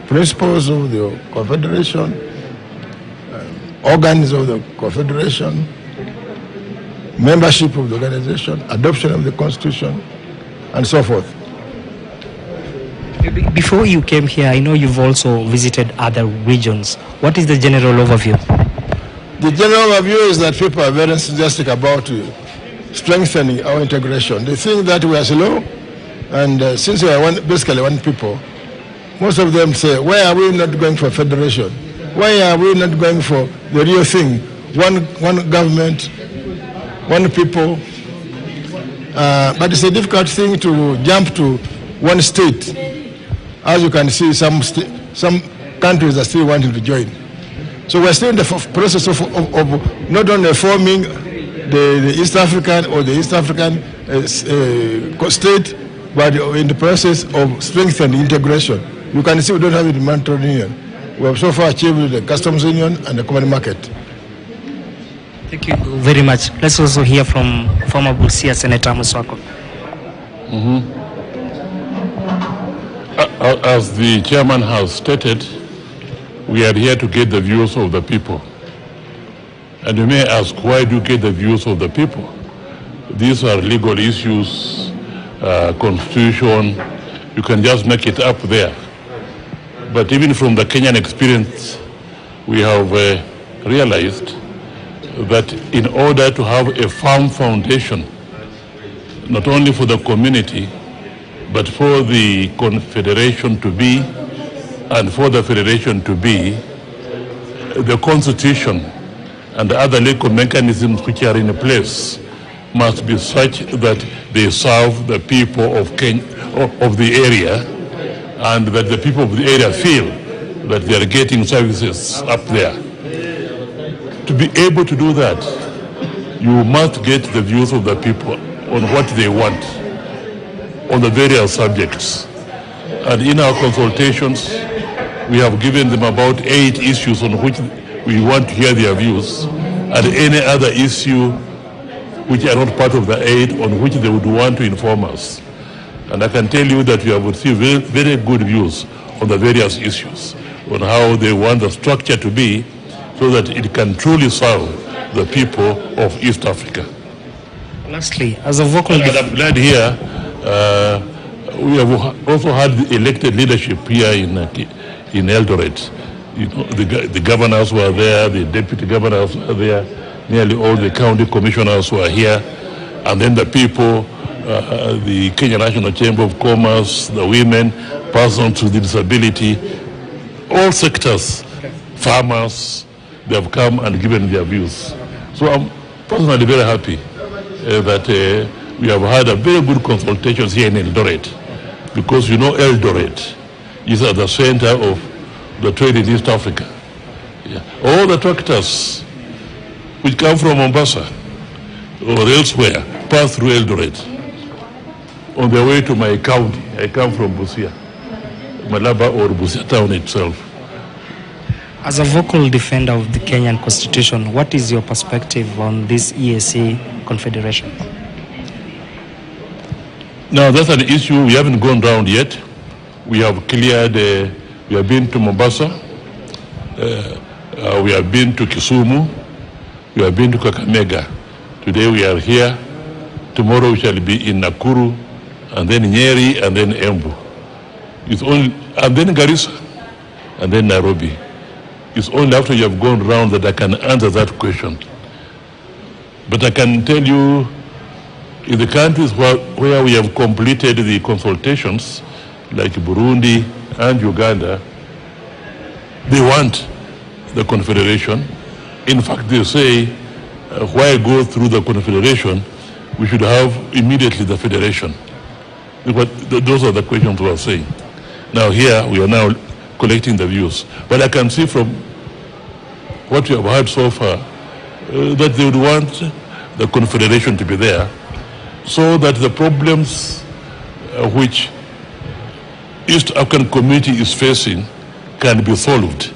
principles of the Confederation, organs of the Confederation, membership of the organization, adoption of the Constitution, and so forth. Before you came here, I know you've also visited other regions. What is the general overview? The general overview is that people are very enthusiastic about strengthening our integration. They think that we are slow, and since we are basically one people, most of them say, why are we not going for federation? Why are we not going for the real thing? One government, one people. But it's a difficult thing to jump to one state. As you can see, some countries are still wanting to join. So we're still in the process of not only forming the East African or the East African state, but in the process of strengthening integration. You can see we don't have the monetary union. We have so far achieved the customs union and the common market. Thank you very much. Let's also hear from former Busia Senator Muswako. As the chairman has stated, we are here to get the views of the people. And you may ask, why do you get the views of the people? These are legal issues, constitution, you can just make it up there. But even from the Kenyan experience, we have realized that in order to have a firm foundation, not only for the community, but for the confederation to be, and for the federation to be, the constitution and the other legal mechanisms which are in place must be such that they serve the people of the area, and that the people of the area feel that they are getting services up there. To be able to do that, you must get the views of the people on what they want on the various subjects. And in our consultations, we have given them about 8 issues on which we want to hear their views, and any other issue which are not part of the 8 on which they would want to inform us. And I can tell you that we have received very, very good views on the various issues, on how they want the structure to be so that it can truly serve the people of East Africa. Lastly, as a vocal... I'm glad here, we have also had the elected leadership here in Eldoret. You know, the governors were there, the deputy governors were there, nearly all the county commissioners were here, and then the people, the Kenya National Chamber of Commerce, the women, persons with disability, all sectors, farmers, they have come and given their views. So I'm personally very happy that we have had a very good consultations here in Eldoret, because you know Eldoret is at the center of the trade in East Africa. Yeah. All the tractors which come from Mombasa or elsewhere pass through Eldoret on their way to my county. I come from Busia, Malaba or Busia town itself. As a vocal defender of the Kenyan Constitution, what is your perspective on this EAC Confederation? Now, that's an issue we haven't gone round yet. We have cleared, we have been to Mombasa, we have been to Kisumu, we have been to Kakamega. Today we are here. Tomorrow we shall be in Nakuru, and then Nyeri, and then Embu. It's only, and then Garissa, and then Nairobi. It's only after you have gone round that I can answer that question. But I can tell you, in the countries where we have completed the consultations, like Burundi and Uganda, they want the confederation. In fact, they say, why go through the confederation? We should have immediately the federation. But those are the questions we are saying. Now here, we are now collecting the views. But I can see from what we have heard so far that they would want the confederation to be there so that the problems which East African community is facing can be solved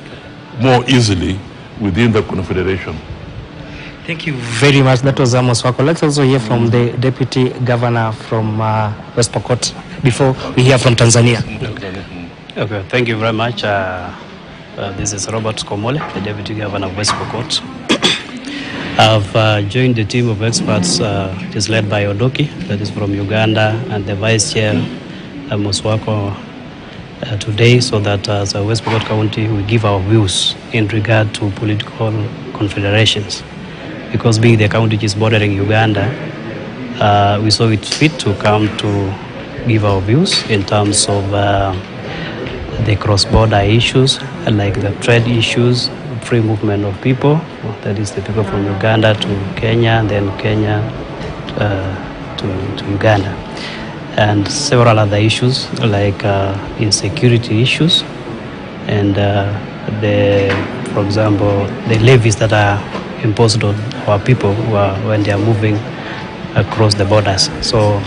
more easily within the confederation. Thank you very much. That was Amos Wako. Let's also hear from the Deputy Governor from West Pokot before we hear from Tanzania. Okay, thank you very much. This is Robert Komole, the Deputy Governor of West Pokot. I've joined the team of experts. It is led by Odoki, that is from Uganda, and the Vice Chair, Muswako, today, so that as a West Pokot County, we give our views in regard to political confederations. Because being the county which is bordering Uganda, we saw it fit to come to give our views in terms of the cross-border issues, like the trade issues, free movement of people, that is the people from Uganda to Kenya, and then Kenya to Uganda. And several other issues like insecurity issues and for example, the levies that are imposed on our people when they are moving across the borders. So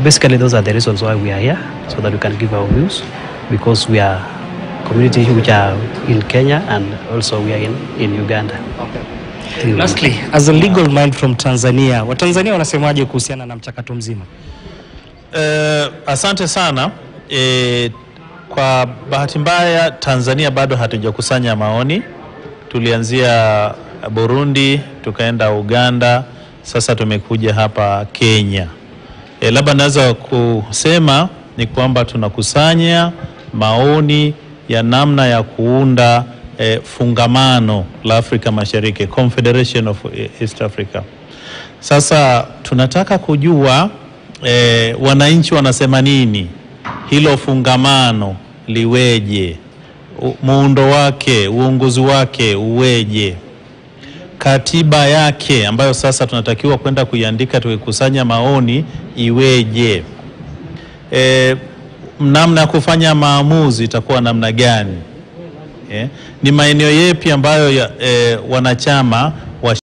basically those are the reasons why we are here, so that we can give our views, because we are communities which are in Kenya and also we are in Uganda. Okay. Lastly, as a legal mind from Tanzania, Watanzania wanasemaje kuhusiana na mchakato mzima? Asante sana. Kwa bahati mbaya Tanzania bado hatujakusanya maoni. Tulianzia Burundi, tukaenda Uganda, sasa tumekuja hapa Kenya. Labda naweza kusema ni kwamba tunakusanya maoni ya namna ya kuunda fungamano la Afrika Mashariki, Confederation of East Africa. Sasa tunataka kujua wananchi wanasema nini, hilo fungamano liweje, muundo wake, uongozi wake uweje, katiba yake ambayo sasa tunatakiwa kwenda kuiandika tukikusanya maoni iweje, namna ya kufanya maamuzi itakuwa namna gani, ni maeneo yepi ambayo wanachama